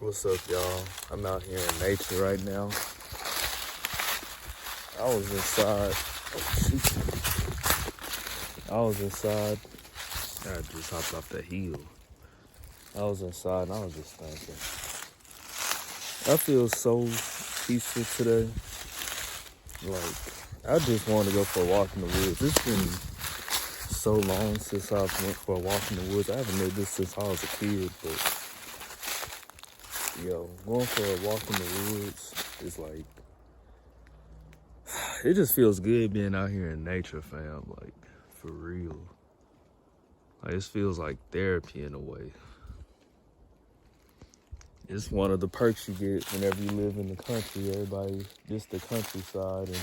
What's up, y'all? I'm out here in nature right now. I was inside. Oh, shoot. I was inside. I just hopped off the hill. I was inside and I was just thinking. I feel so peaceful today. Like, I just wanted to go for a walk in the woods. It's been so long since I've went for a walk in the woods. I haven't did this since I was a kid, but yo, going for a walk in the woods is like, it just feels good being out here in nature, fam. Like, for real. Like, it feels like therapy in a way. It's one of the perks you get whenever you live in the country. Everybody, just the countryside, and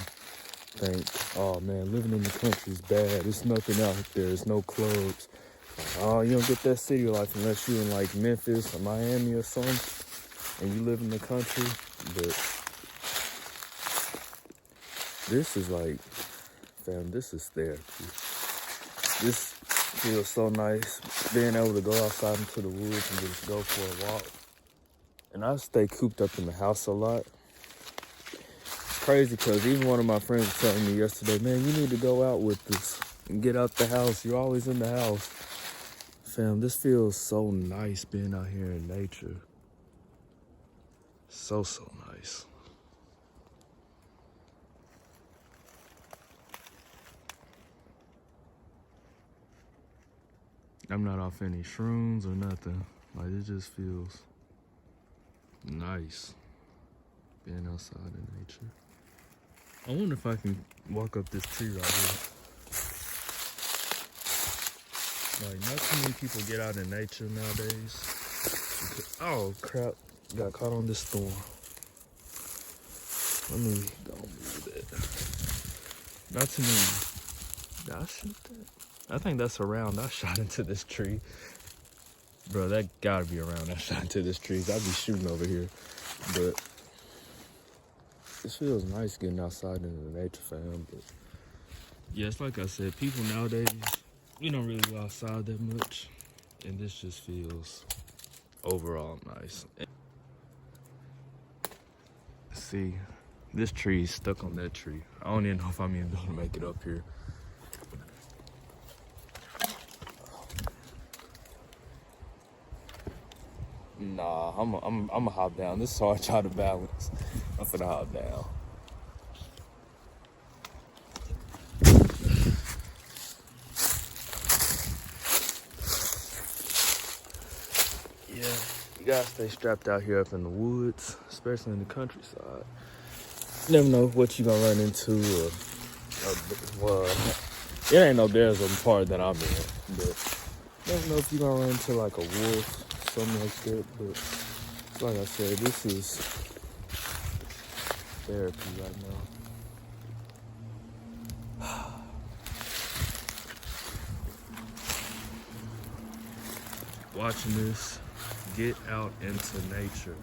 think, oh man, living in the country is bad. There's nothing out there. There's no clubs. Oh, you don't get that city life unless you're in like Memphis or Miami or something, and you live in the country. But this is like, fam, this is therapy. This feels so nice, being able to go outside into the woods and just go for a walk. And I stay cooped up in the house a lot. It's crazy because even one of my friends was telling me yesterday, man, you need to go out with us and get out the house. You're always in the house. Fam, this feels so nice being out here in nature. So nice. I'm not off any shrooms or nothing. Like, it just feels nice being outside in nature. I wonder if I can walk up this tree right here. Like, not too many people get out in nature nowadays. Oh crap, got caught on this thorn. Let me go move that. Not too many. Did I shoot that? I think that's a round I shot into this tree. Bro, that gotta be a round I shot into this tree. I'd be shooting over here. But it feels nice getting outside in the nature, fam. But yeah, it's like I said, people nowadays, we don't really go outside that much. And this just feels overall nice. See, this tree is stuck on that tree. I don't even know if I'm even gonna make it up here. Nah, I'm a hop down. This is hard to try to balance. I'm finna hop down. Yeah, you gotta stay strapped out here up in the woods, especially in the countryside. You never know what you're gonna run into. Well, it ain't no bears on the part that I'm in, but you never know if you're gonna run into like a wolf, something like that. But like I said, this is therapy right now. Watching this get out into nature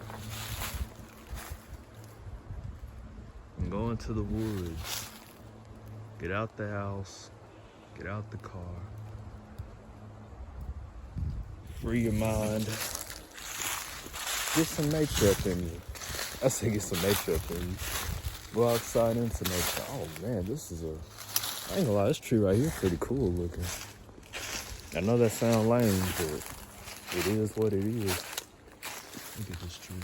and go into the woods, get out the house, get out the car, free your mind, get some nature up in you. I say get some nature up in you. Go outside into nature. Oh man, this is I ain't gonna lie, this tree right here pretty cool looking. I know that sound lame, but it is what it is. Look at this tree.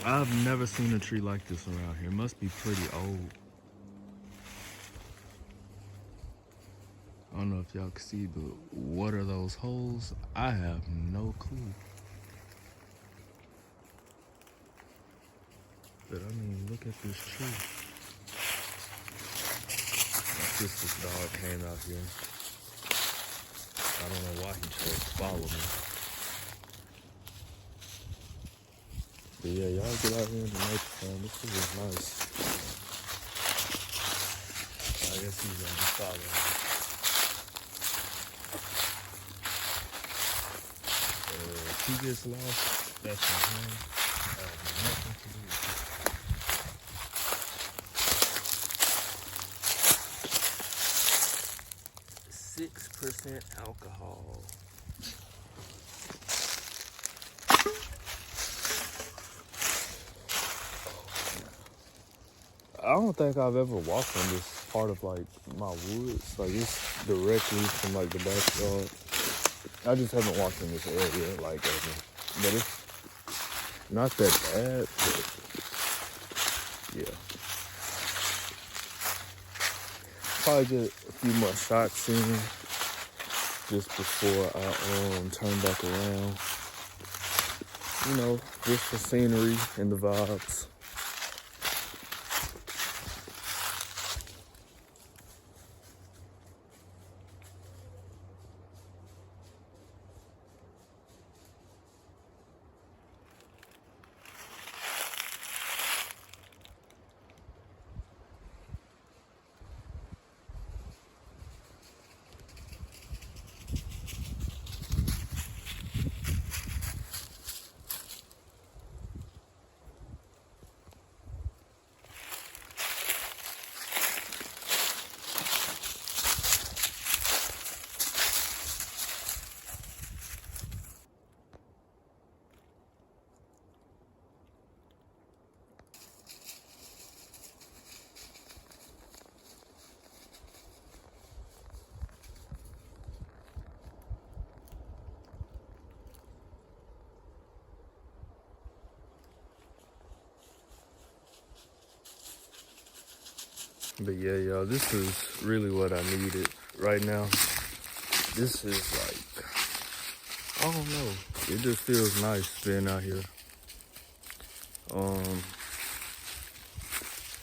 I've never seen a tree like this around here. It must be pretty old. I don't know if y'all can see, but what are those holes? I have no clue. But I mean, look at this tree. My sister's dog came out here. I don't know why he chose to follow me. But yeah, y'all get out here in the nature, fam. This is nice. I guess he's gonna be following me. If he gets lost, that's on him. I have nothing to do with it. 6% 8% alcohol. I don't think I've ever walked on this part of like my woods. Like it's directly from like the backyard. I just haven't walked in this area like ever. But it's not that bad, but yeah. Probably get a few more shots in just before I turn back around. You know, just for scenery and the vibes. But yeah, y'all, this is really what I needed right now. This is like, I don't know. It just feels nice being out here.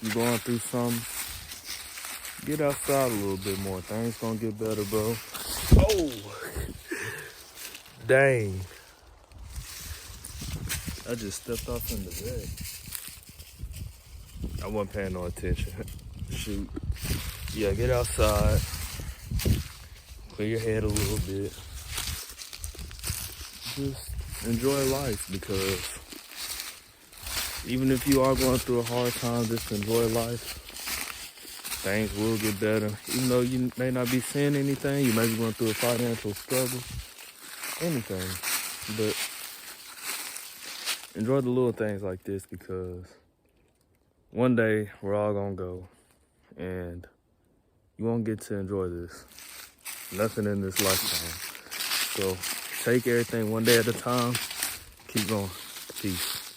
You're going through something. Get outside a little bit more. Things gonna get better, bro. Oh, dang. I just stepped off in the bed. I wasn't paying no attention. Shoot. Yeah, get outside. Clear your head a little bit. Just enjoy life, because even if you are going through a hard time, just enjoy life. Things will get better. Even though you may not be seeing anything, you may be going through a financial struggle, anything. But enjoy the little things like this, because one day we're all gonna go and you won't get to enjoy this. Nothing in this lifetime. So take everything one day at a time. Keep going. Peace.